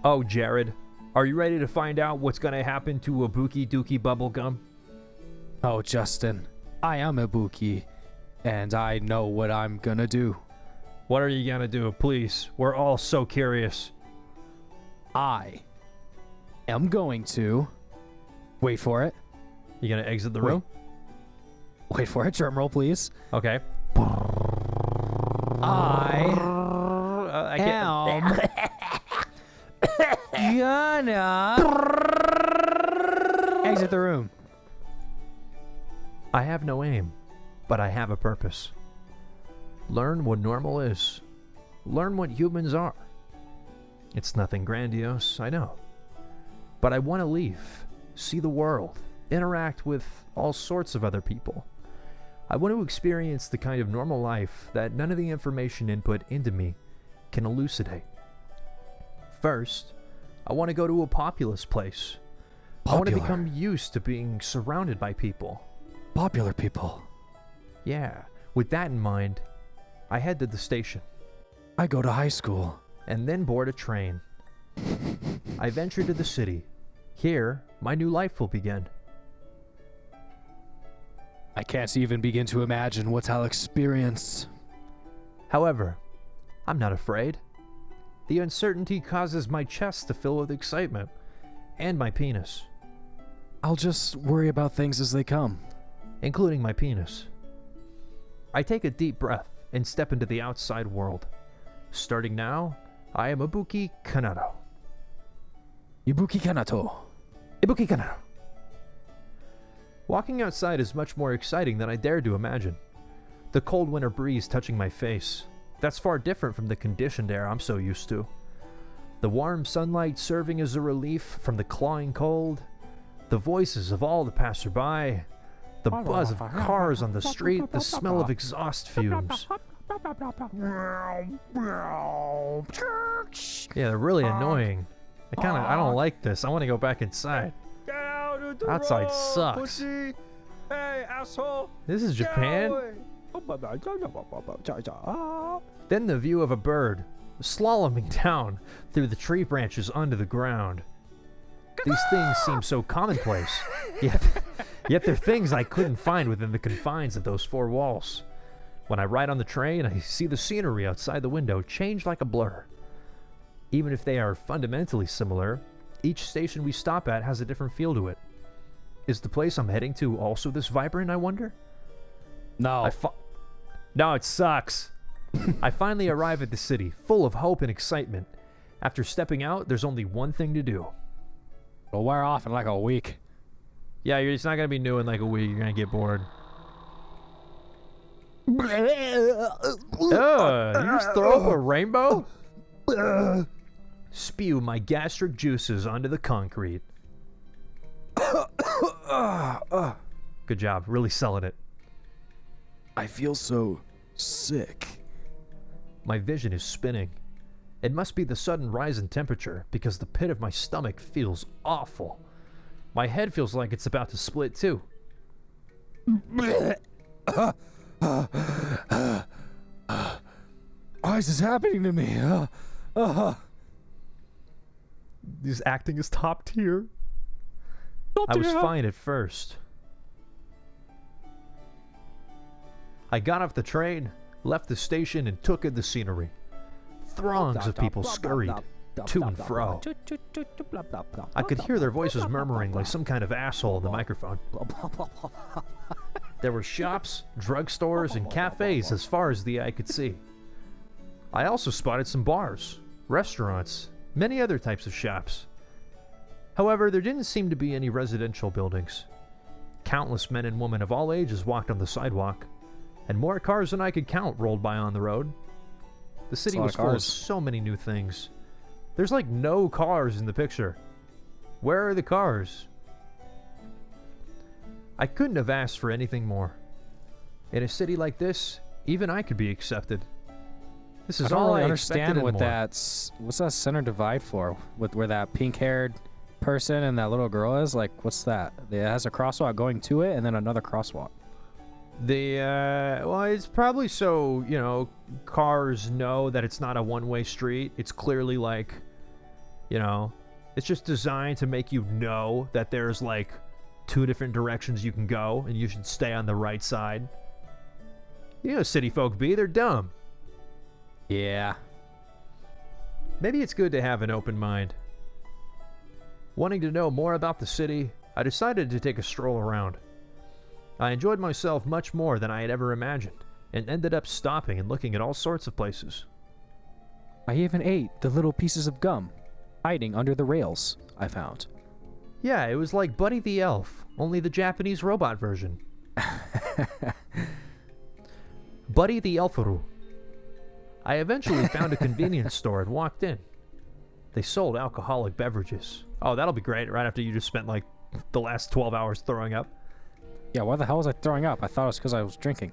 Oh, Jared, are you ready to find out what's gonna happen to Ibuki Duki Bubblegum? Oh, Justin, I am Ibuki, and I know what I'm gonna do. What are you gonna do? Please, we're all so curious. I am going to... Wait for it. You gonna exit the room? Wait for it. Drum roll, please. Okay. I can't. gonna exit the room. I have no aim, but I have a purpose. Learn what normal is. Learn what humans are. It's nothing grandiose, I know. But I want to leave, see the world, interact with all sorts of other people. I want to experience the kind of normal life that none of the information input into me can elucidate. First, I want to go to a populous place. I want to become used to being surrounded by people. Popular people. Yeah, with that in mind, I head to the station. I go to high school. And then board a train. I venture to the city. Here, my new life will begin. I can't even begin to imagine what I'll experience. However, I'm not afraid. The uncertainty causes my chest to fill with excitement, and my penis. I'll just worry about things as they come. Including my penis. I take a deep breath and step into the outside world. Starting now, I am Ibuki Kanato. Ibuki Kanato. Ibuki Kanato. Walking outside is much more exciting than I dared to imagine. The cold winter breeze touching my face. That's far different from the conditioned air I'm so used to. The warm sunlight serving as a relief from the clawing cold. The voices of all the passerby. The buzz of cars on the street. The smell of exhaust fumes. Yeah, they're really annoying. I don't like this. I want to go back inside. Outside sucks. Hey, asshole. This is Japan? Then the view of a bird slaloming down through the tree branches onto the ground. These things seem so commonplace, yet they're things I couldn't find within the confines of those four walls. When I ride on the train, I see the scenery outside the window change like a blur. Even if they are fundamentally similar, each station we stop at has a different feel to it. Is the place I'm heading to also this vibrant, I wonder? No. No, it sucks. I finally arrive at the city, full of hope and excitement. After stepping out, there's only one thing to do. It'll wear off in like a week. Yeah, it's not going to be new in like a week. You're going to get bored. You just throw up a rainbow? Spew my gastric juices onto the concrete. Good job. Really selling it. I feel so sick. My vision is spinning. It must be the sudden rise in temperature because the pit of my stomach feels awful. My head feels like it's about to split too. Why is this happening to me? This acting is top tier. I was fine at first. I got off the train, left the station, and took in the scenery. Throngs of people scurried to and fro. I could hear their voices murmuring like some kind of asshole in the microphone. There were shops, drugstores, and cafes as far as the eye could see. I also spotted some bars, restaurants, many other types of shops. However, there didn't seem to be any residential buildings. Countless men and women of all ages walked on the sidewalk, and more cars than I could count rolled by on the road. The city was full of so many new things. There's like no cars in the picture. Where are the cars? I couldn't have asked for anything more. In a city like this, even I could be accepted. This is all I understand what what's that center divide for? With where that pink-haired person and that little girl is? Like, what's that? It has a crosswalk going to it and then another crosswalk. Well, it's probably so, you know, cars know that it's not a one-way street. It's clearly like You know, it's just designed to make you know that there's like 2 different directions you can go and you should stay on the right side. You know, city folk be, they're dumb. Yeah. Maybe it's good to have an open mind. Wanting to know more about the city, I decided to take a stroll around. I enjoyed myself much more than I had ever imagined, and ended up stopping and looking at all sorts of places. I even ate the little pieces of gum hiding under the rails I found. Yeah, it was like Buddy the Elf, only the Japanese robot version. Buddy the Elfaru. I eventually found a convenience store and walked in. They sold alcoholic beverages. Oh, that'll be great, right after you just spent like the last 12 hours throwing up. Yeah, why the hell was I throwing up? I thought it was because I was drinking.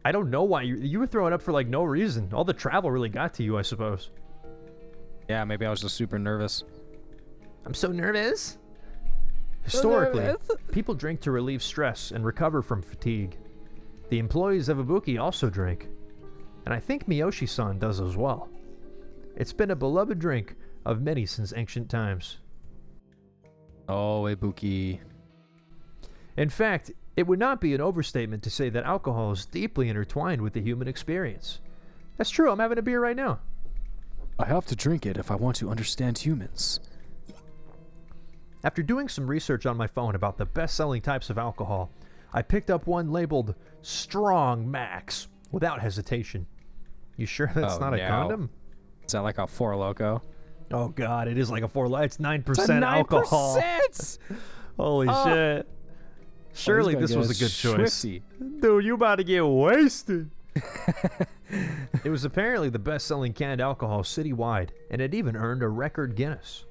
I don't know why you were throwing up for like no reason. All the travel really got to you, I suppose. Yeah, maybe I was just super nervous. I'm so nervous. Historically, people drink to relieve stress and recover from fatigue. The employees of Ibuki also drink, and I think Miyoshi-san does as well. It's been a beloved drink of many since ancient times. Oh, Ibuki. In fact, it would not be an overstatement to say that alcohol is deeply intertwined with the human experience. That's true, I'm having a beer right now. I have to drink it if I want to understand humans. After doing some research on my phone about the best-selling types of alcohol, I picked up one labeled Strong Max without hesitation. You sure that's not a condom? Is that like a Four Loko? Oh god, it is like a 4. It's 9% alcohol. 9%! Holy shit. Surely this was a good choice. Swifty. Dude, you about to get wasted. It was apparently the best-selling canned alcohol citywide, and it even earned a record Guinness.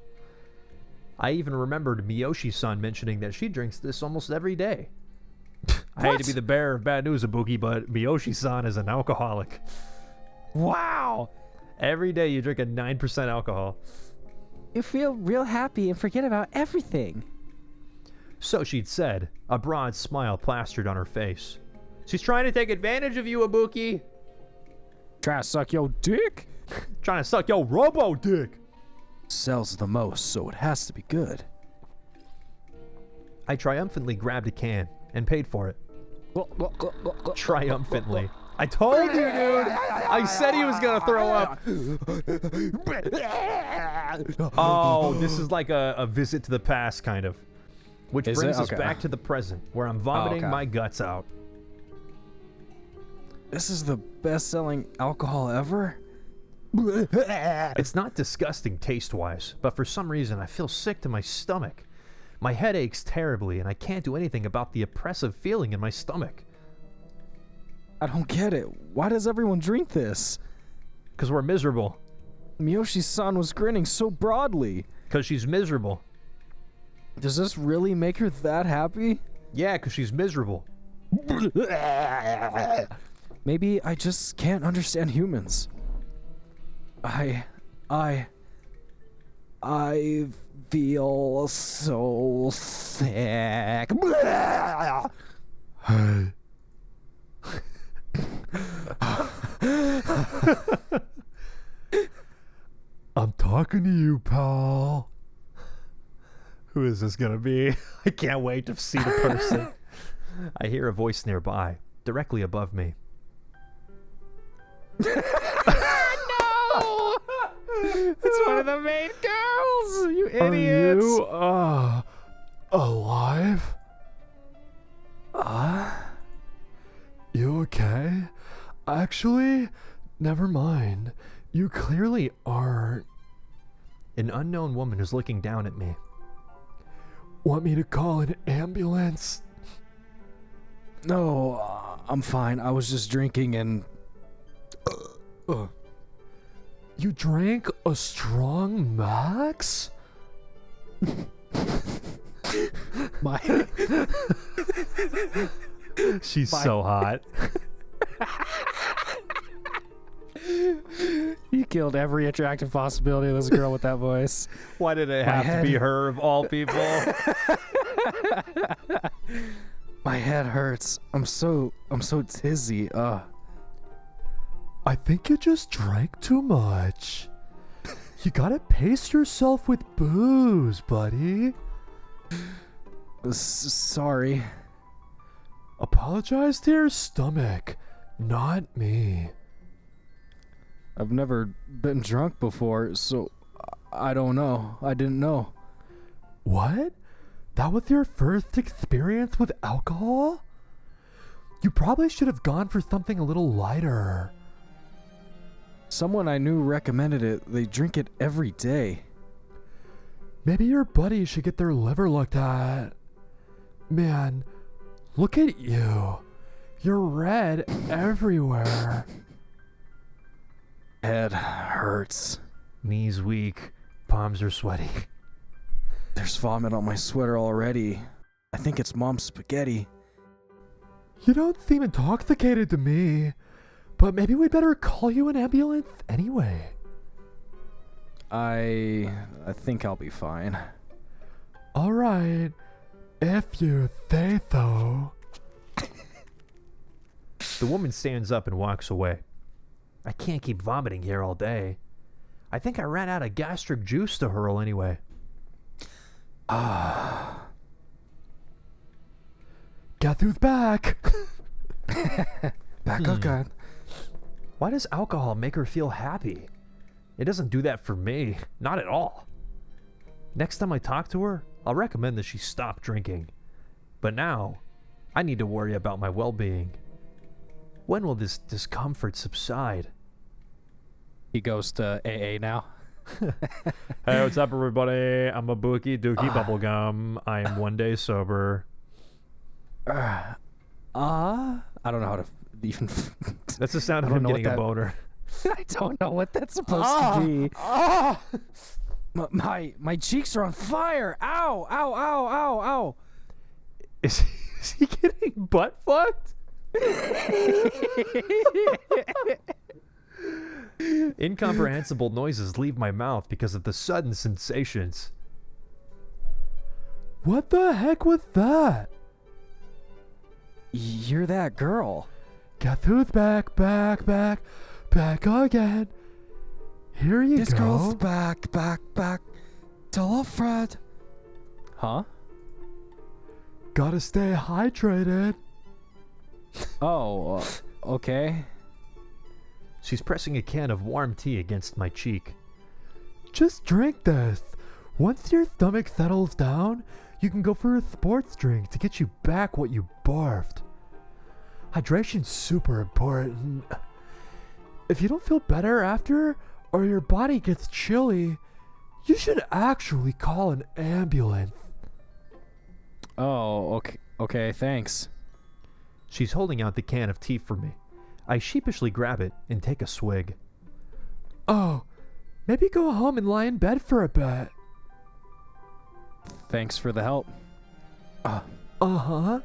I even remembered Miyoshi-san mentioning that she drinks this almost every day. I hate to be the bearer of bad news, Ibuki, but Miyoshi-san is an alcoholic. Wow! Every day you drink a 9% alcohol. You feel real happy and forget about everything. So she'd said, a broad smile plastered on her face. She's trying to take advantage of you, Ibuki. Try to suck your dick? Trying to suck your robo-dick. Sells the most, so it has to be good. I triumphantly grabbed a can and paid for it. Triumphantly. I told you, dude. I said he was gonna throw up. Oh, this is like a visit to the past, kind of. Which Is brings it? us Okay. back to the present, where I'm vomiting okay. my guts out. This is the best-selling alcohol ever? It's not disgusting taste-wise, but for some reason I feel sick to my stomach. My head aches terribly, and I can't do anything about the oppressive feeling in my stomach. I don't get it. Why does everyone drink this? Because we're miserable. Miyoshi-san was grinning so broadly. Because she's miserable. Does this really make her that happy? Yeah, because she's miserable. Maybe I just can't understand humans. I feel so sick. Hey. I'm talking to you, pal. Who is this gonna be? I can't wait to see the person. I hear a voice nearby, directly above me. No! It's one of the main girls! You idiots! Are you, alive? You okay? Actually, never mind. You clearly aren't. An unknown woman is looking down at me. Want me to call an ambulance? No, I'm fine. I was just drinking and... You drank a strong Max? My... She's so hot. You killed every attractive possibility of this girl with that voice. Why did it have to be her of all people? My head hurts. I'm so tizzy. I think you just drank too much. You gotta pace yourself with booze, buddy. Sorry. Apologize to your stomach, not me. I've never been drunk before, so I don't know. I didn't know. What? That was your first experience with alcohol? You probably should have gone for something a little lighter. Someone I knew recommended it. They drink it every day. Maybe your buddies should get their liver looked at. Man, look at you. You're red everywhere. Head hurts. Knees weak, palms are sweaty. There's vomit on my sweater already. I think it's Mom's spaghetti. You don't seem intoxicated to me, but maybe we'd better call you an ambulance anyway. I think I'll be fine. All right, if you say so. The woman stands up and walks away. I can't keep vomiting here all day. I think I ran out of gastric juice to hurl anyway. Guess who's back? Back again. Why does alcohol make her feel happy? It doesn't do that for me. Not at all. Next time I talk to her, I'll recommend that she stop drinking. But now, I need to worry about my well-being. When will this discomfort subside? He goes to AA now. Hey, what's up, everybody? I'm Ibuki Duki Bubblegum. I am 1 day sober. I don't know how to even. That's the sound of him getting a boner. I don't know what that's supposed to be. My cheeks are on fire. Ow, ow, ow, ow, ow. Is he getting butt fucked? Incomprehensible noises leave my mouth because of the sudden sensations. What the heck was that? You're that girl. Guess who's back again. Here you This go. girl's back. Tell a friend. Huh? Gotta stay hydrated. Oh, okay. She's pressing a can of warm tea against my cheek. Just drink this. Once your stomach settles down, you can go for a sports drink to get you back what you barfed. Hydration's super important. If you don't feel better after, or your body gets chilly, you should actually call an ambulance. Oh, okay, thanks. She's holding out the can of tea for me. I sheepishly grab it and take a swig. Oh, maybe go home and lie in bed for a bit. Thanks for the help. Uh-huh.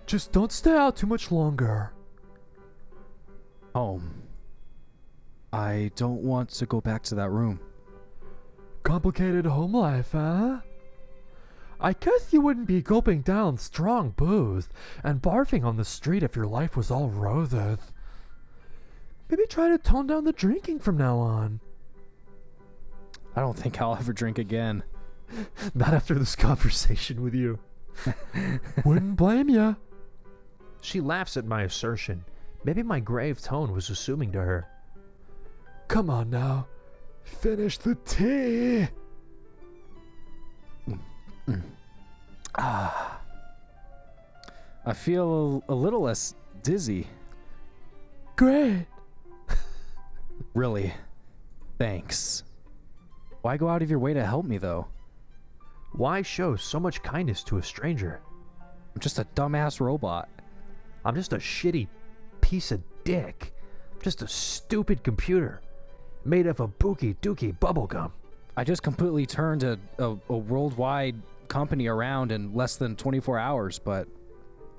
Just don't stay out too much longer. Home. I don't want to go back to that room. Complicated home life, huh? I guess you wouldn't be gulping down strong booze and barfing on the street if your life was all roses. Maybe try to tone down the drinking from now on. I don't think I'll ever drink again. Not after this conversation with you. Wouldn't blame ya. She laughs at my assertion. Maybe my grave tone was assuming to her. Come on now. Finish the tea. I feel a little less dizzy. Great. Really. Thanks. Why go out of your way to help me, though? Why show so much kindness to a stranger? I'm just a dumbass robot. I'm just a shitty piece of dick. Just a stupid computer made of Ibuki Duki Bubblegum. I just completely turned a worldwide company around in less than 24 hours, but...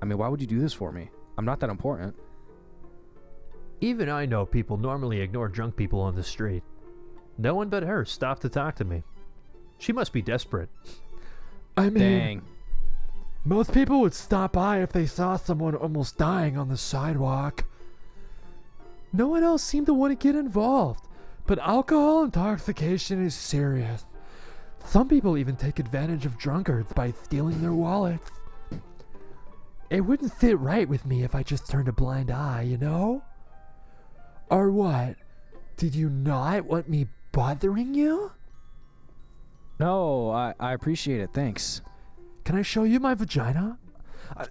I mean, why would you do this for me? I'm not that important. Even I know people normally ignore drunk people on the street. No one but her stopped to talk to me. She must be desperate. I mean, Dang. most people would stop by if they saw someone almost dying on the sidewalk. No one else seemed to want to get involved, but alcohol intoxication is serious. Some people even take advantage of drunkards by stealing their wallets. It wouldn't sit right with me if I just turned a blind eye, you know? Or what? Did you not want me bothering you? No, I appreciate it. Thanks. Can I show you my vagina?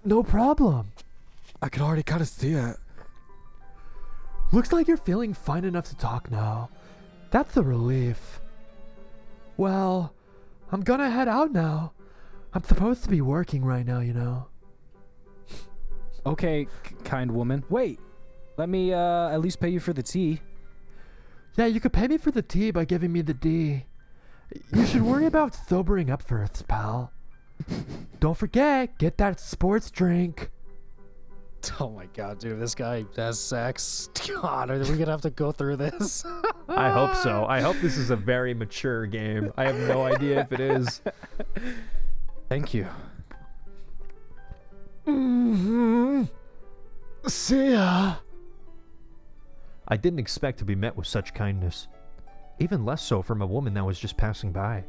No problem. I can already kind of see it. Looks like you're feeling fine enough to talk now. That's a relief. Well, I'm gonna head out now. I'm supposed to be working right now, you know. Okay, kind woman. Wait, let me at least pay you for the tea. Yeah, you could pay me for the tea by giving me the D. You should worry about sobering up first, pal. Don't forget, get that sports drink. Oh my god, dude, this guy has sex. God, are we gonna have to go through this? I hope so. I hope this is a very mature game. I have no idea if it is. Thank you. Mm-hmm. See ya. I didn't expect to be met with such kindness. Even less so from a woman that was just passing by.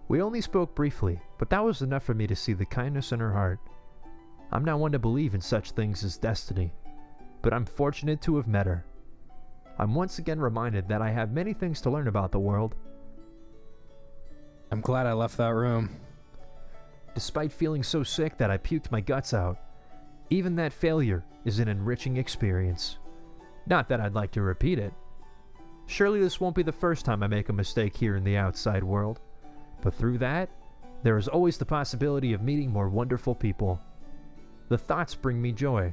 We only spoke briefly, but that was enough for me to see the kindness in her heart. I'm not one to believe in such things as destiny, but I'm fortunate to have met her. I'm once again reminded that I have many things to learn about the world. I'm glad I left that room. Despite feeling so sick that I puked my guts out, even that failure is an enriching experience. Not that I'd like to repeat it. Surely this won't be the first time I make a mistake here in the outside world, but through that, there is always the possibility of meeting more wonderful people. The thoughts bring me joy.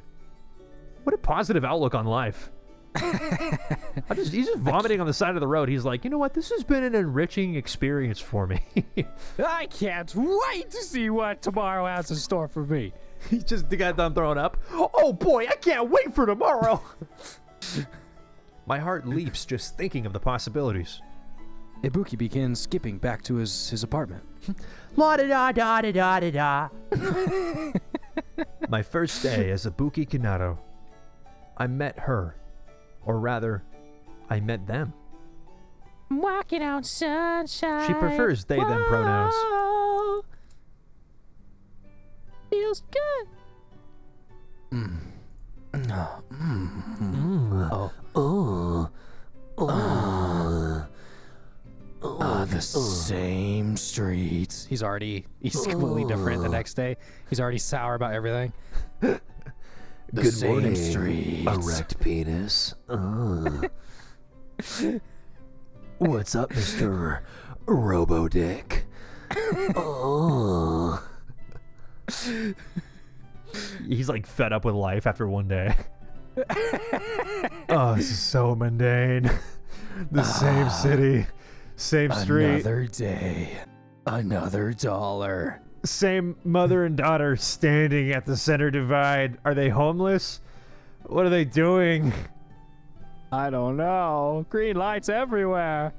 What a positive outlook on life. He's just vomiting on the side of the road. He's like, you know what? This has been an enriching experience for me. I can't wait to see what tomorrow has in store for me. He just got done throwing up. Oh boy, I can't wait for tomorrow. My heart leaps just thinking of the possibilities. Ibuki begins skipping back to his apartment. La-da-da-da-da-da-da. My first day as Ibuki Kanado. I met her. Or rather, I met them. I'm walking out sunshine. She prefers they, them pronouns. Feels good. The same streets. He's completely different the next day. He's already sour about everything. The Good same morning, streets. erect penis. What's up, Mr. Robo-Dick? He's like fed up with life after one day. Oh, this is so mundane. The same city, same street. Another day, another dollar. Same mother and daughter standing at the center divide. Are they homeless? What are they doing? I don't know. Green lights everywhere.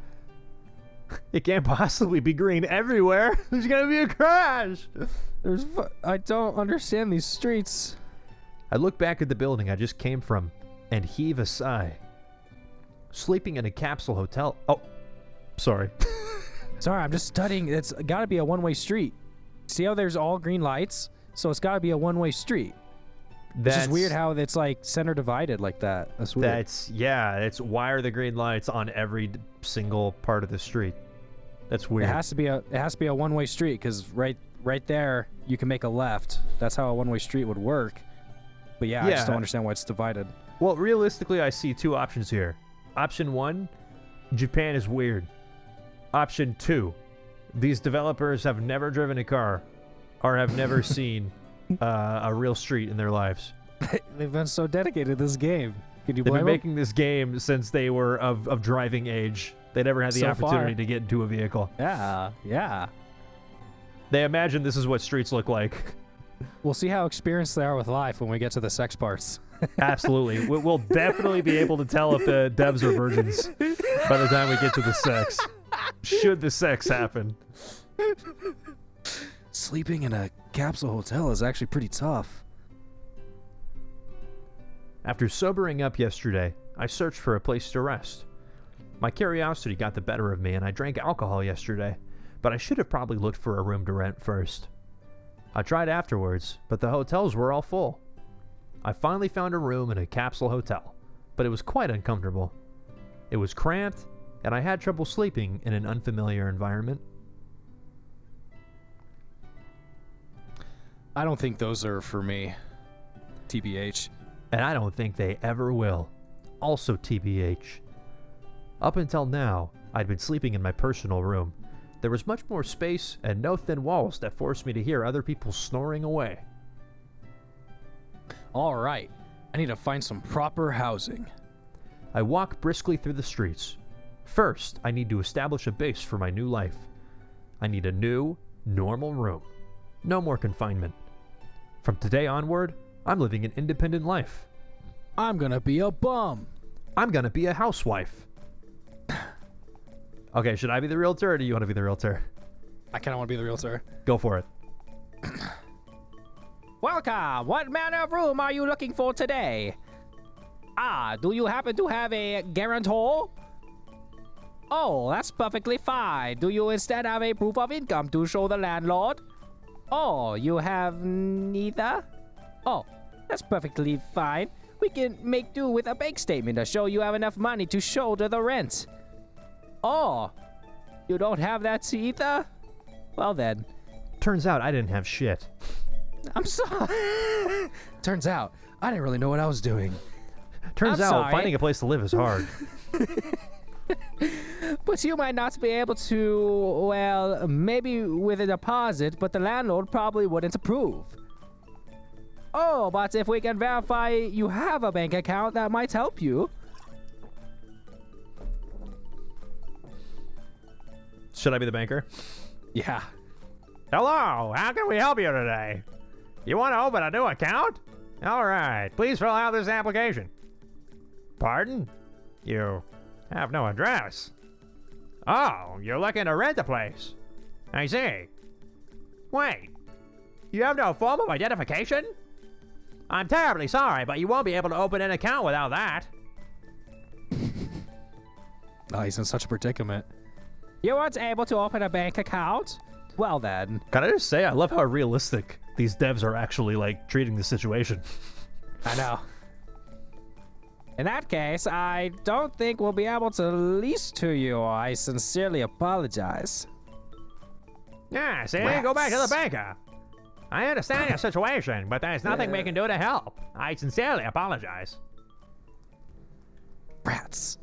It can't possibly be green everywhere. There's gonna be a crash. I don't understand these streets. I look back at the building I just came from and heave a sigh. Sleeping in a capsule hotel. Oh, sorry. Sorry, I'm just studying. It's got to be a one-way street. See how there's all green lights? So it's got to be a one-way street. It's just weird how it's like center divided like that. That's weird. It's why are the green lights on every single part of the street? That's weird. It has to be a one-way street because right there you can make a left. That's how a one-way street would work. But yeah, I just don't understand why it's divided. Well, realistically, I see two options here. Option 1, Japan is weird. Option 2, these developers have never driven a car or have never seen a real street in their lives. They've been so dedicated to this game. Could you blame They've been them? making this game since they were of driving age. They never had the opportunity to get into a vehicle. Yeah. They imagine this is what streets look like. We'll see how experienced they are with life when we get to the sex parts. Absolutely. We'll definitely be able to tell if the devs are virgins by the time we get to the sex. Should the sex happen. Sleeping in a capsule hotel is actually pretty tough. After sobering up yesterday, I searched for a place to rest. My curiosity got the better of me, and I drank alcohol yesterday, but I should have probably looked for a room to rent first. I tried afterwards, but the hotels were all full. I finally found a room in a capsule hotel, but it was quite uncomfortable. It was cramped, and I had trouble sleeping in an unfamiliar environment. I don't think those are for me. TBH. And I don't think they ever will. Also TBH. Up until now, I'd been sleeping in my personal room. There was much more space and no thin walls that forced me to hear other people snoring away. All right. I need to find some proper housing. I walk briskly through the streets. First, I need to establish a base for my new life. I need a new, normal room. No more confinement. From today onward, I'm living an independent life. I'm gonna be a bum. I'm gonna be a housewife. Okay, should I be the realtor or do you want to be the realtor? I kind of want to be the realtor. Go for it. Welcome. What manner of room are you looking for today? Do you happen to have a guarantor? Oh, that's perfectly fine. Do you instead have a proof of income to show the landlord? Oh, you have neither? Oh, that's perfectly fine. We can make do with a bank statement to show you have enough money to shoulder the rent. Oh, you don't have that either? Well then. Turns out I didn't have shit. I'm sorry. Turns out I didn't really know what I was doing. Turns I'm out sorry. finding a place to live is hard. But you might not be able to, well, maybe with a deposit, but the landlord probably wouldn't approve. Oh, but if we can verify you have a bank account, that might help you. Should I be the banker? Yeah. Hello, how can we help you today? You want to open a new account? All right, please fill out this application. Pardon? You have no address. Oh, you're looking to rent a place. I see. Wait, you have no form of identification? I'm terribly sorry, but you won't be able to open an account without that. Oh, he's in such a predicament. You weren't able to open a bank account? Well then. Can I just say, I love how realistic these devs are actually, like, treating the situation. I know. In that case, I don't think we'll be able to lease to you. I sincerely apologize. Yeah, see, Rats. go back to the banker. I understand your situation, but there's nothing we can do to help. I sincerely apologize. Rats.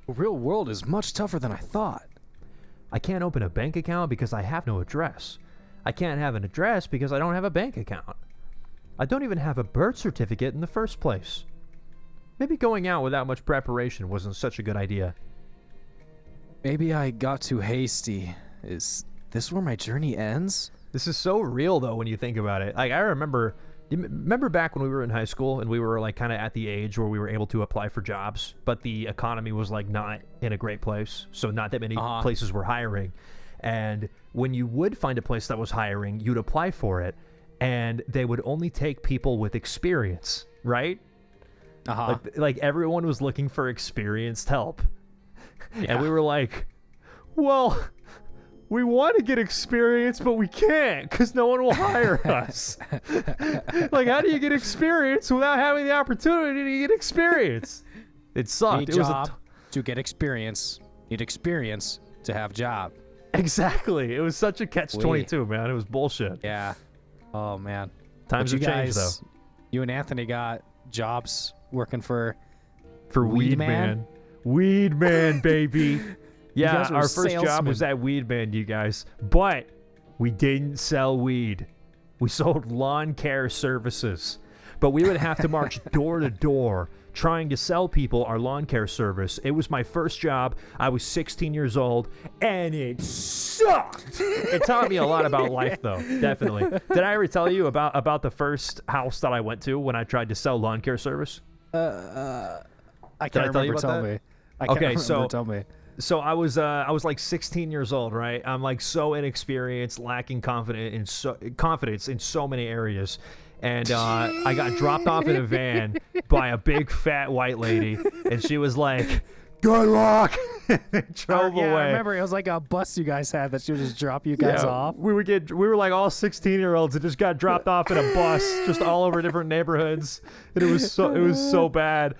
The real world is much tougher than I thought. I can't open a bank account because I have no address. I can't have an address because I don't have a bank account. I don't even have a birth certificate in the first place. Maybe going out without much preparation wasn't such a good idea. Maybe I got too hasty. Is this where my journey ends? This is so real, though, when you think about it. Like, I remember back when we were in high school and we were, like, kind of at the age where we were able to apply for jobs, but the economy was, like, not in a great place, so not that many places were hiring. And when you would find a place that was hiring, you'd apply for it, and they would only take people with experience, right? Like everyone was looking for experienced help. Yeah. And we were like, well, we want to get experience, but we can't because no one will hire us. Like, how do you get experience without having the opportunity to get experience? It sucked. Need it was job to get experience. Need experience to have job. Exactly. It was such a catch-22, man. It was bullshit. Yeah. Oh, man. Times have changed, though. You and Anthony got jobs working for Weed Man. Weed Man, baby. Yeah, our first job was at Weed Man, you guys. But we didn't sell weed. We sold lawn care services. But we would have to march door to door trying to sell people our lawn care service. It was my first job. I was 16 years old, and it sucked. It taught me a lot about life, though, definitely. Did I ever tell you about the first house that I went to when I tried to sell lawn care service? I can't remember. Tell me. Okay, so tell me. So I was like 16 years old, right? I'm like so inexperienced, lacking confidence in so many areas. And I got dropped off in a van by a big fat white lady, and she was like, "Good luck." And drove away. I remember it was like a bus you guys had that she would just drop you guys off. We were like all 16-year-olds that just got dropped off in a bus, just all over different neighborhoods, and it was so bad.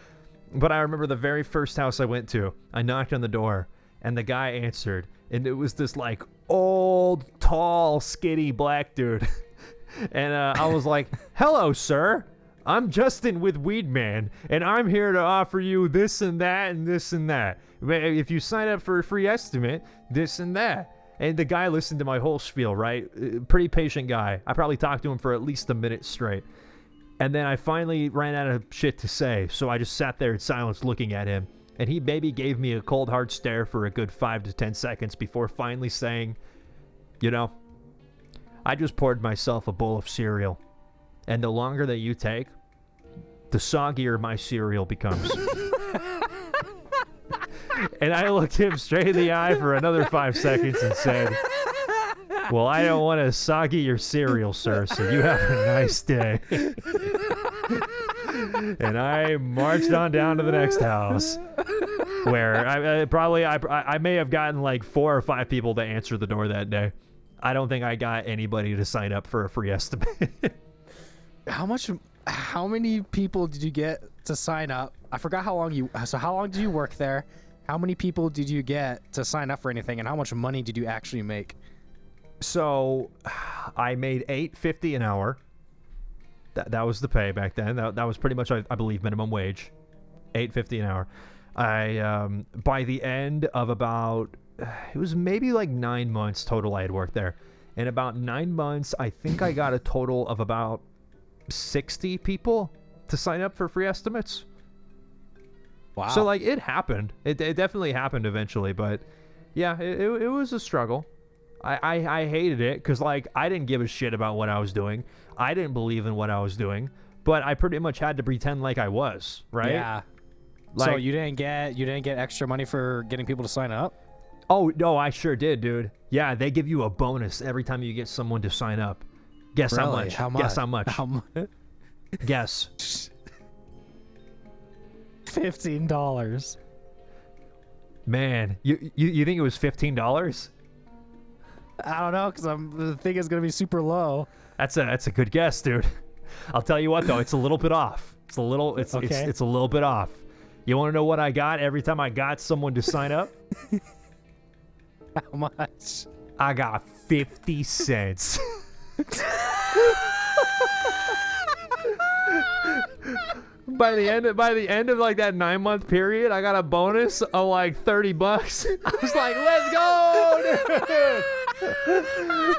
But I remember the very first house I went to, I knocked on the door, and the guy answered, and it was this like old, tall, skinny black dude. And I was like, "Hello, sir. I'm Justin with Weedman, and I'm here to offer you this and that and this and that. If you sign up for a free estimate, this and that." And the guy listened to my whole spiel, right? Pretty patient guy. I probably talked to him for at least a minute straight. And then I finally ran out of shit to say, so I just sat there in silence looking at him. And he maybe gave me a cold hard stare for a good 5 to 10 seconds before finally saying, "You know, I just poured myself a bowl of cereal. And the longer that you take, the soggier my cereal becomes." And I looked him straight in the eye for another 5 seconds and said, "Well, I don't want to soggy your cereal, sir, so you have a nice day." And I marched on down to the next house, where I may have gotten like 4 or 5 people to answer the door that day. I don't think I got anybody to sign up for a free estimate. How many people did you get to sign up? I forgot how long did you work there? How many people did you get to sign up for anything, and how much money did you actually make? So I made $8.50 an hour. That was the pay back then. That was pretty much, I believe, minimum wage. $8.50 an hour. I by the end of about, it was maybe like 9 months total I had worked there. In about 9 months, I think I got a total of about 60 people to sign up for free estimates. Wow. So like it happened. It definitely happened eventually, but yeah, it was a struggle. I hated it because like I didn't give a shit about what I was doing. I didn't believe in what I was doing, but I pretty much had to pretend like I was, right? Yeah. Like, so you didn't get extra money for getting people to sign up? Oh no, I sure did, dude. Yeah, they give you a bonus every time you get someone to sign up. Guess Really? how much? How much? Guess how much? How much? Guess. $15. Man, you think it was $15? I don't know, because the thing is gonna be super low. That's a good guess, dude. I'll tell you what though, it's a little bit off. It's a little bit off. You want to know what I got every time I got someone to sign up? How much? I got 50 cents. By the end of like that 9-month period, I got a bonus of like $30. I was like, "Let's go, dude!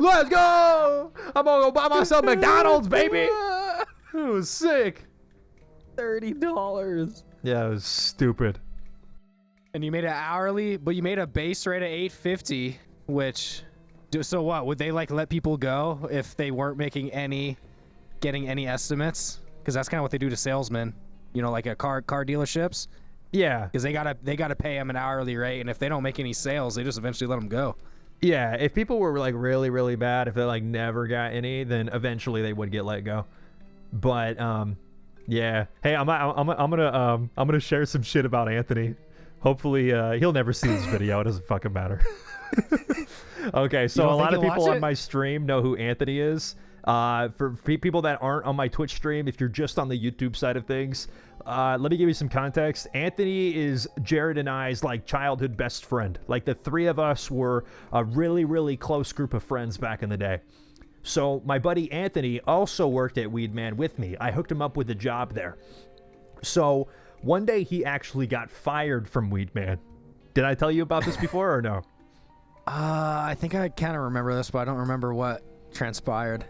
Let's go! I'm gonna go buy myself McDonald's, baby!" It was sick. $30. Yeah, it was stupid. And you made it hourly, but you made a base rate of $8.50, which, so what? Would they like let people go if they weren't getting any estimates? Because that's kind of what they do to salesmen, you know, like at car dealerships. Yeah. Because they gotta pay them an hourly rate, and if they don't make any sales, they just eventually let them go. Yeah, if people were like really, really bad, if they like never got any, then eventually they would get let go. But yeah. Hey, I'm gonna share some shit about Anthony. Hopefully, he'll never see this video. It doesn't fucking matter. Okay, so a lot of people on my stream know who Anthony is. For people that aren't on my Twitch stream, if you're just on the YouTube side of things, let me give you some context. Anthony is Jared and I's like childhood best friend. Like the three of us were a really, really close group of friends back in the day. So my buddy Anthony also worked at Weedman with me. I hooked him up with a job there. So one day he actually got fired from Weedman. Did I tell you about this before or no? I think I kind of remember this, but I don't remember what transpired.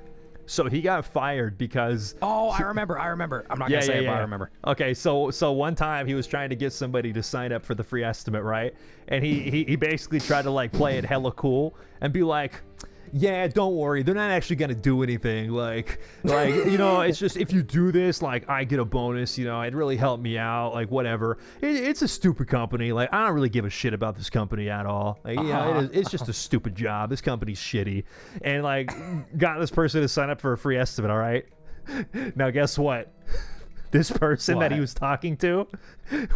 So he got fired because... Oh, I remember. I'm not going to say it, but I remember. Okay, so one time he was trying to get somebody to sign up for the free estimate, right? And he basically tried to like play it hella cool and be like, "Yeah, don't worry, they're not actually gonna do anything. Like you know, it's just if you do this, like I get a bonus. You know, it really helped me out. Like whatever. It's a stupid company. Like I don't really give a shit about this company at all. Like, it's just a stupid job. This company's shitty." And like got this person to sign up for a free estimate. All right. Now, guess what? This person that he What? was talking to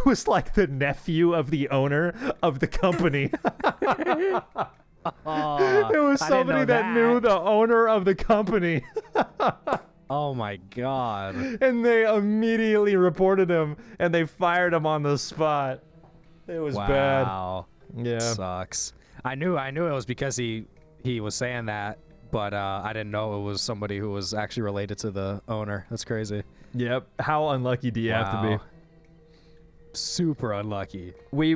was like the nephew of the owner of the company. Oh, It was I didn't somebody know that knew the owner of the company. Oh my god. And they immediately reported him and they fired him on the spot. It was bad. Wow. Yeah. Sucks. I knew it was because he was saying that, but I didn't know it was somebody who was actually related to the owner. That's crazy. Yep. How unlucky do you have to be? Wow. Super unlucky. We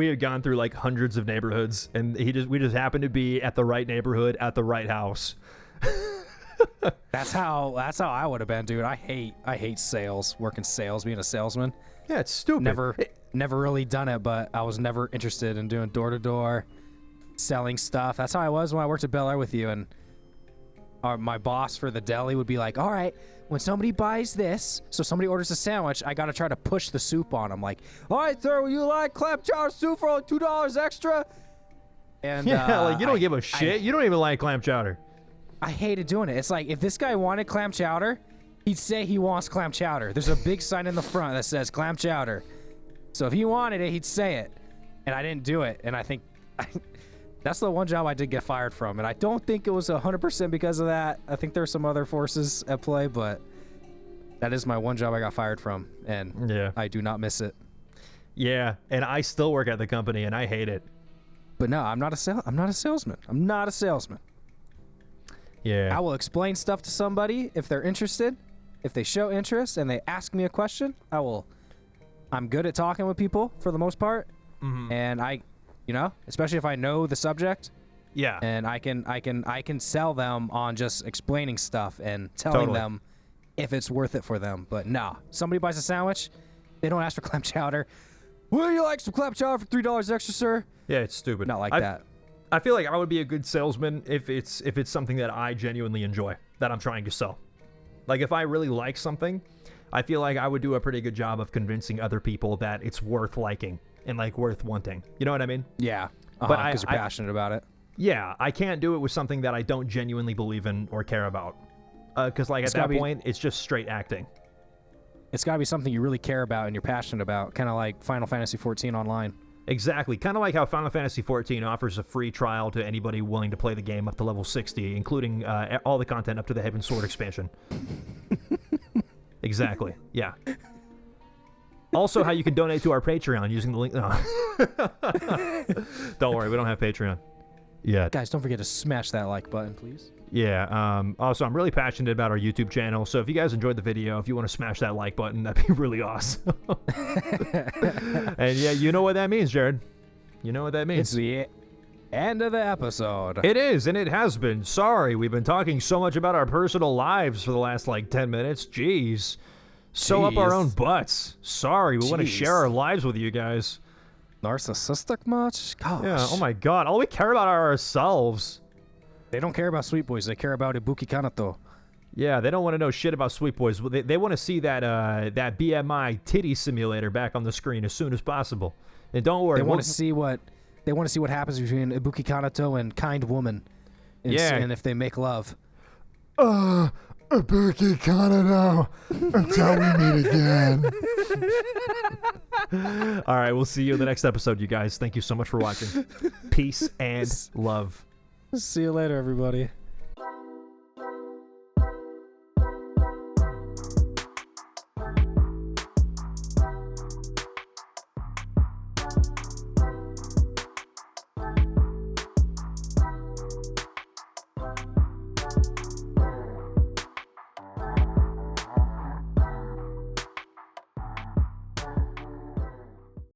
had gone through like hundreds of neighborhoods, and we just happened to be at the right neighborhood at the right house. That's how I would have been, dude. I hate sales, working sales, being a salesman. Yeah, it's stupid. Never really done it, but I was never interested in doing door to door, selling stuff. That's how I was when I worked at Bel Air with you, and my boss for the deli would be like, all right, when somebody buys this, so somebody orders a sandwich, I got to try to push the soup on them. Like, all right, sir, would you like clam chowder soup for only $2 extra? And Yeah, like you don't give a shit. You don't even like clam chowder. I hated doing it. It's like, if this guy wanted clam chowder, he'd say he wants clam chowder. There's a big sign in the front that says clam chowder. So if he wanted it, he'd say it. And I didn't do it. And I think that's the one job I did get fired from. And I don't think it was 100% because of that. I think there's some other forces at play, but that is my one job I got fired from. And Yeah. I do not miss it. Yeah, and I still work at the company, and I hate it. But no, I'm not a salesman. I'm not a salesman. Yeah. I will explain stuff to somebody if they're interested. If they show interest and they ask me a question, I'm good at talking with people for the most part. Mhm. And especially if I know the subject, Yeah. and I can sell them on just explaining stuff and telling Totally. them if it's worth it for them. But no, somebody buys a sandwich, they don't ask for clam chowder. Would you like some clam chowder for $3 extra, sir? Yeah, it's stupid. Not like that. I feel like I would be a good salesman if it's something that I genuinely enjoy, that I'm trying to sell. Like if I really like something, I feel like I would do a pretty good job of convincing other people that it's worth liking and like worth wanting. You know what I mean? Yeah, But because you're passionate about it. Yeah, I can't do it with something that I don't genuinely believe in or care about. Because like at that point, it's just straight acting. It's got to be something you really care about and you're passionate about, kind of like Final Fantasy XIV Online. Exactly. Kind of like how Final Fantasy XIV offers a free trial to anybody willing to play the game up to level 60, including all the content up to the Heaven Sword expansion. Exactly. Yeah. Also, how you can donate to our Patreon using the link. No. Don't worry, we don't have Patreon yet. Guys, don't forget to smash that like button, please. Yeah. Also, I'm really passionate about our YouTube channel, so if you guys enjoyed the video, if you want to smash that like button, that'd be really awesome. And yeah, you know what that means, Jared. You know what that means. It's the end of the episode. It is, and it has been. Sorry, we've been talking so much about our personal lives for the last, 10 minutes. Jeez. Sew up our own butts. Sorry, we want to share our lives with you guys. Narcissistic much? Gosh. Yeah, oh my god. All we care about are ourselves. They don't care about Sweet Boys. They care about Ibuki Kanato. Yeah, they don't want to know shit about Sweet Boys. They want to see that BMI titty simulator back on the screen as soon as possible. And don't worry. They want to see what happens between Ibuki Kanato and Kind Woman. And if they make love. Ibuki Kanado, until we meet again. All right, we'll see you in the next episode, you guys. Thank you so much for watching. Peace and love. See you later, everybody.